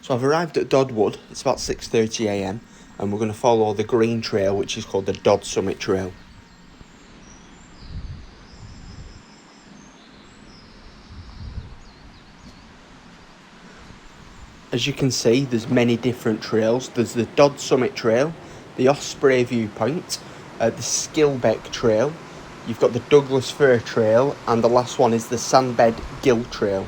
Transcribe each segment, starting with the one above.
So I've arrived at Dodd Wood, it's about 6:30 AM, and we're going to follow the green trail, which is called the Dodd Summit Trail. As you can see, there's many different trails. There's the Dodd Summit Trail, the Osprey Viewpoint, the Skillbeck Trail, you've got the Douglas Fir Trail, and the last one is the Sandbed Gill Trail.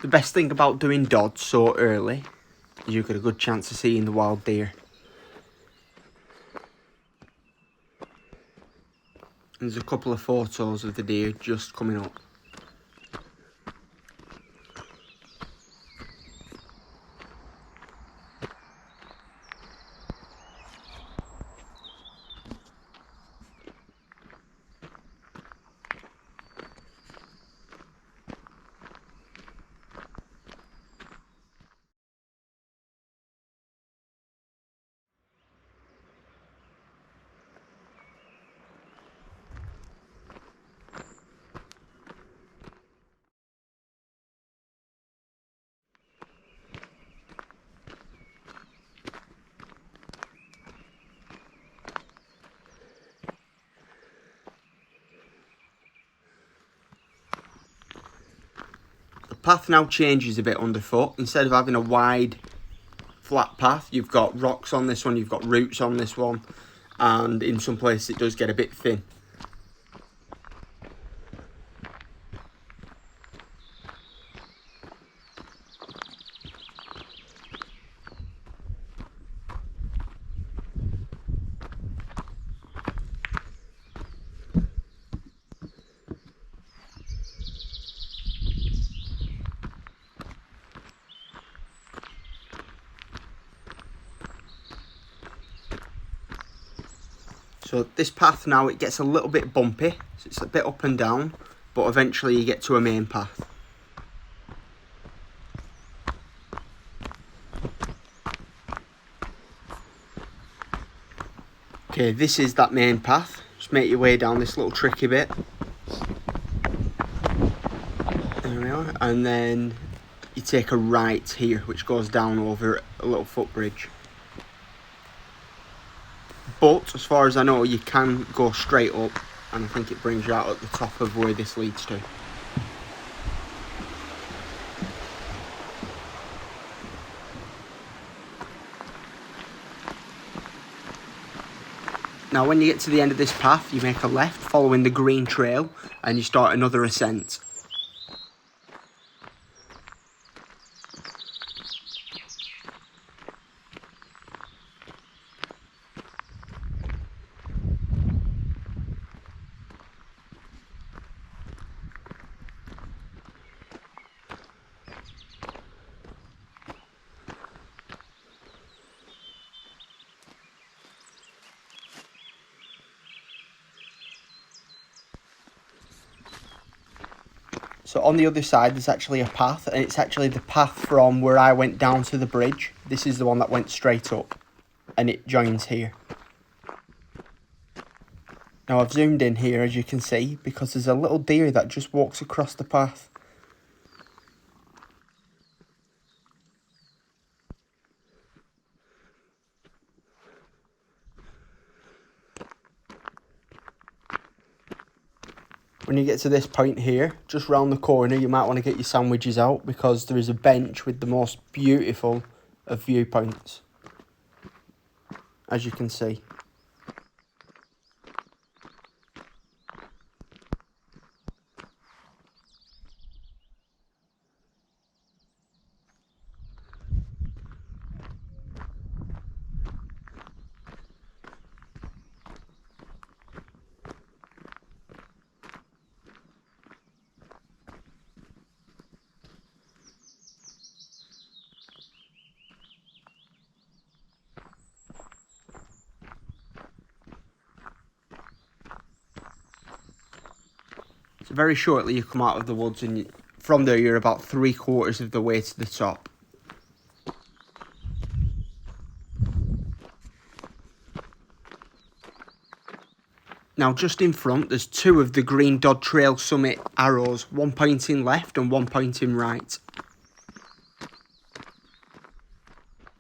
The best thing about doing Dodd so early is you've got a good chance of seeing the wild deer. There's a couple of photos of the deer just coming up. The path now changes a bit underfoot. Instead of having a wide flat path, you've got rocks on this one, you've got roots on this one, and in some places it does get a bit thin. So this path now, it gets a little bit bumpy, so it's a bit up and down, but eventually you get to a main path. Okay, this is that main path. Just make your way down this little tricky bit. There we are. And then you take a right here, which goes down over a little footbridge. But as far as I know, you can go straight up, and I think it brings you out at the top of where this leads to. Now when you get to the end of this path, you make a left following the green trail and you start another ascent. So on the other side there's actually a path, and it's actually the path from where I went down to the bridge. This is the one that went straight up and it joins here. Now I've zoomed in here, as you can see, because there's a little deer that just walks across the path. When you get to this point here, just round the corner, you might want to get your sandwiches out, because there is a bench with the most beautiful of viewpoints, as you can see. So very shortly you come out of the woods, and from there you're about 3/4 of the way to the top. Now just in front there's 2 of the green Dodd Trail summit arrows, one pointing left and one pointing right.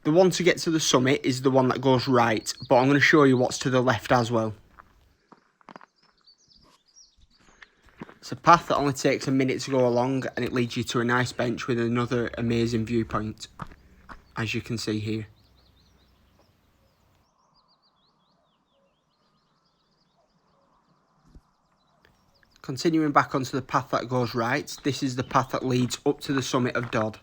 The one to get to the summit is the one that goes right, but I'm going to show you what's to the left as well. It's a path that only takes a minute to go along, and it leads you to a nice bench with another amazing viewpoint, as you can see here. Continuing back onto the path that goes right, this is the path that leads up to the summit of Dodd.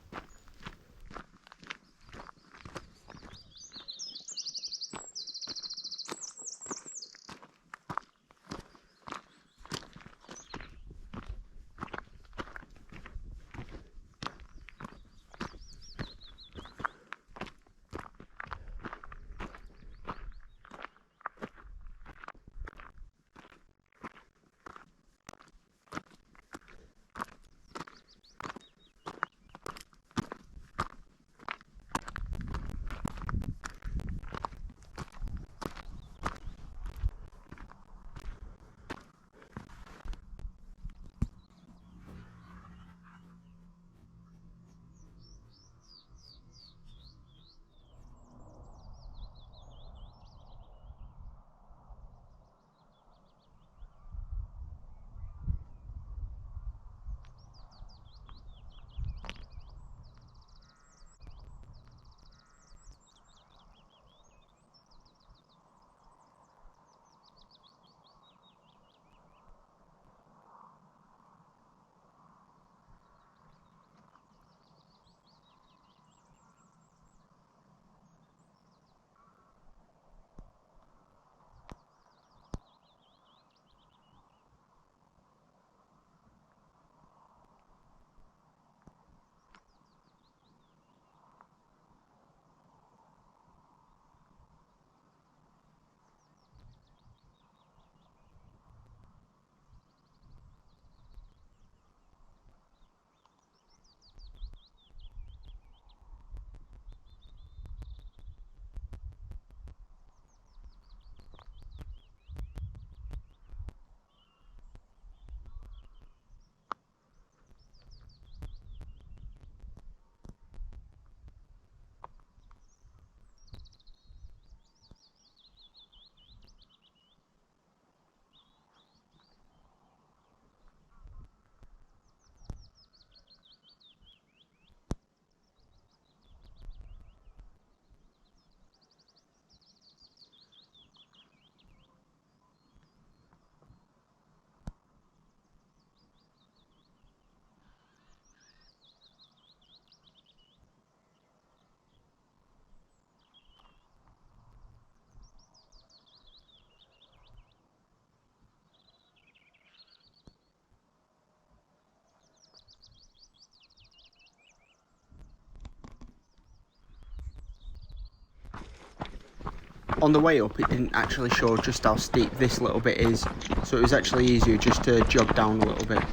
On the way up it didn't actually show just how steep this little bit is, so it was actually easier just to jog down a little bit.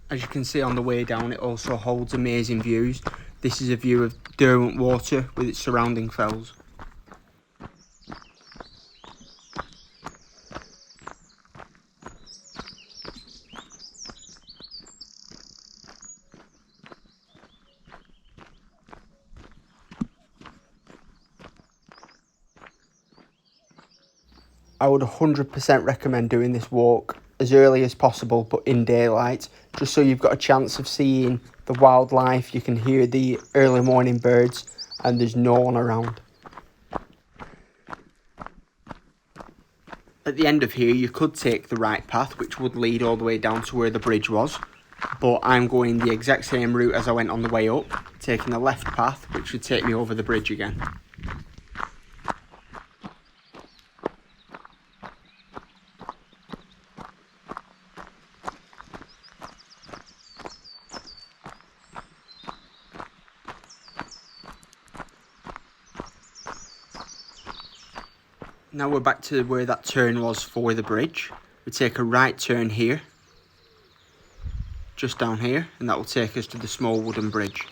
As you can see on the way down, it also holds amazing views. This is a view of Derwent Water with its surrounding fells. I would 100% recommend doing this walk as early as possible, but in daylight, just so you've got a chance of seeing the wildlife, you can hear the early morning birds, and there's no one around. At the end of here, you could take the right path, which would lead all the way down to where the bridge was, but I'm going the exact same route as I went on the way up, taking the left path, which would take me over the bridge again. Now we're back to where that turn was for the bridge. We take a right turn here, just down here, and that will take us to the small wooden bridge.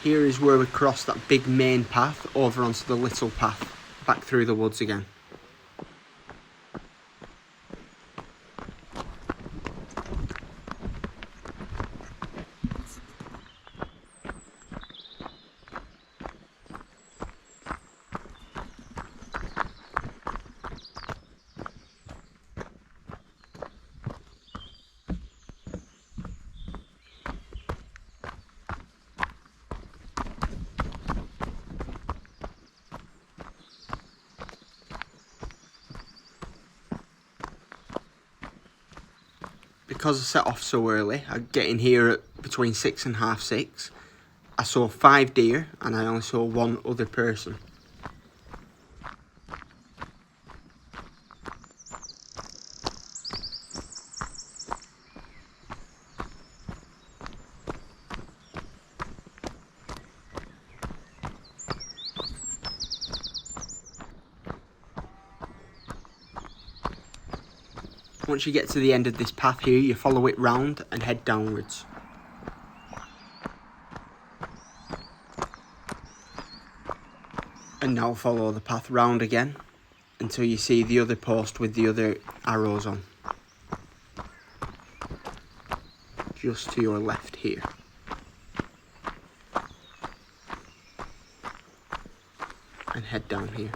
Here is where we cross that big main path over onto the little path, back through the woods again. Because I set off so early, I get in here at between 6 and half 6. I saw 5 deer and I only saw 1 other person. Once you get to the end of this path here, you follow it round and head downwards. And now follow the path round again until you see the other post with the other arrows on. Just to your left here. And head down here.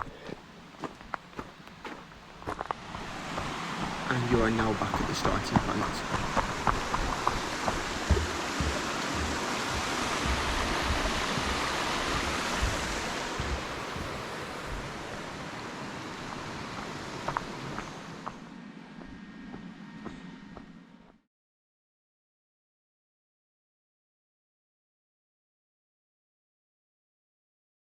And you are now back at the starting point.